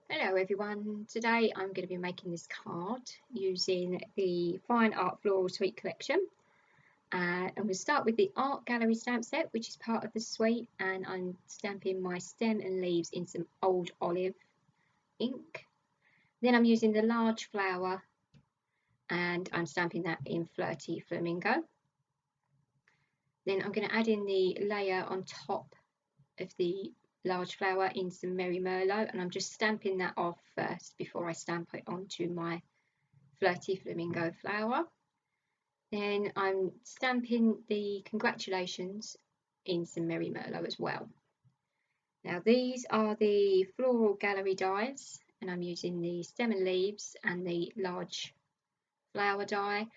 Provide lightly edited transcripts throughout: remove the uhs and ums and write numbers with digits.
Hello everyone, today I'm going to be making this card using the Fine Art Floral Suite collection, and we'll start with the Art Gallery stamp set, which is part of the suite, and I'm stamping my stem and leaves in some Old Olive ink. Then I'm using the large flower and I'm stamping that in Flirty Flamingo. Then I'm going to add in the layer on top of the large flower in some Merry Merlot, and I'm just stamping that off first before I stamp it onto my Flirty Flamingo flower. Then I'm stamping the Congratulations in some Merry Merlot as well. Now these are the Floral Gallery dies, and I'm using the stem and leaves and the large flower die,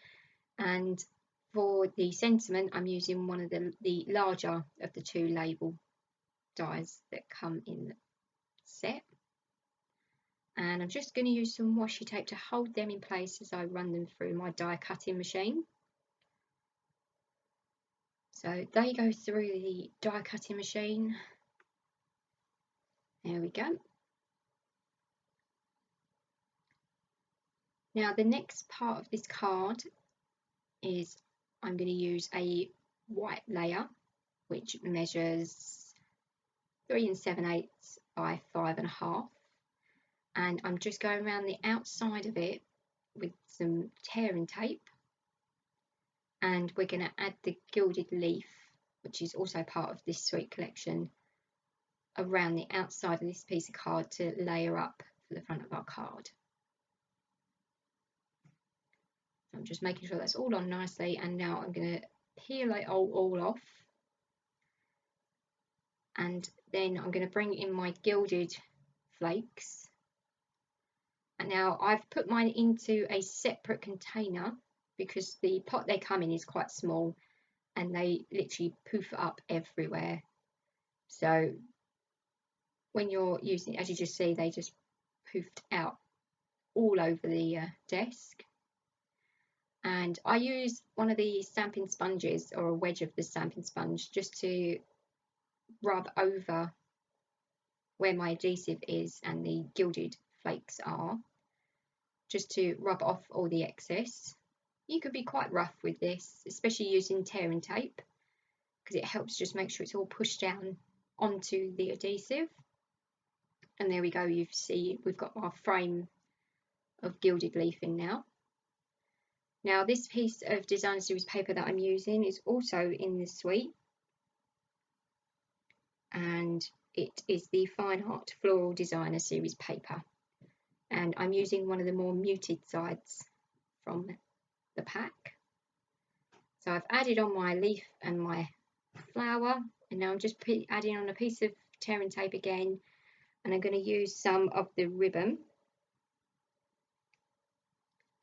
and for the sentiment I'm using one of the larger of the two label dies that come in the set. And I'm just going to use some washi tape to hold them in place as I run them through my die cutting machine. So they go through the die cutting machine. There we go. Now the next part of this card is I'm going to use a white layer which measures 3 7/8 by 5.5, and I'm just going around the outside of it with some tearing tape, and we're going to add the gilded leaf, which is also part of this suite collection, around the outside of this piece of card to layer up for the front of our card. I'm just making sure that's all on nicely, and now I'm going to peel it all off, and then I'm going to bring in my gilded flakes. And now I've put mine into a separate container because the pot they come in is quite small and they literally poof up everywhere. So when you're using it, as you just see, they just poofed out all over the desk. And I use one of the stamping sponges, or a wedge of the stamping sponge, just to rub over where my adhesive is and the gilded flakes are, just to rub off all the excess. You could be quite rough with this, especially using tearing tape, because it helps just make sure it's all pushed down onto the adhesive. And there we go, you see we've got our frame of gilded leaf in now. Now this piece of designer series paper that I'm using is also in the suite, and it is the Fine Art Floral Designer Series paper, and I'm using one of the more muted sides from the pack. So I've added on my leaf and my flower, and now I'm just adding on a piece of tearing tape again, and I'm going to use some of the ribbon,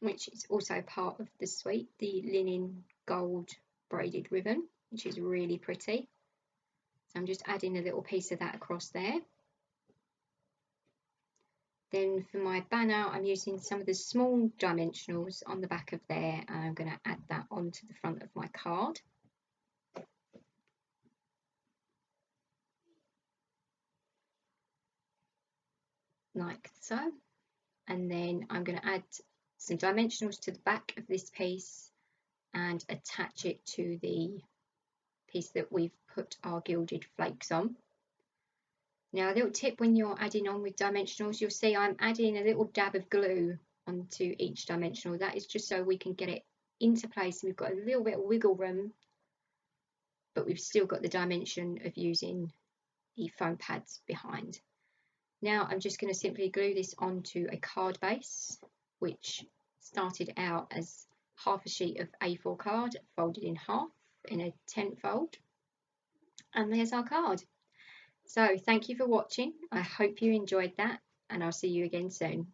which is also part of the suite, the linen gold braided ribbon, which is really pretty. So I'm just adding a little piece of that across there. Then for my banner, I'm using some of the small dimensionals on the back of there, and I'm going to add that onto the front of my card. Like so. And then I'm going to add some dimensionals to the back of this piece and attach it to the piece that we've put our gilded flakes on. Now a little tip when you're adding on with dimensionals, you'll see I'm adding a little dab of glue onto each dimensional. That is just so we can get it into place, and we've got a little bit of wiggle room, but we've still got the dimension of using the foam pads behind. Now I'm just going to simply glue this onto a card base, which started out as half a sheet of A4 card folded in half in a 10 fold, and there's our card. So thank you for watching. I hope you enjoyed that, and I'll see you again soon.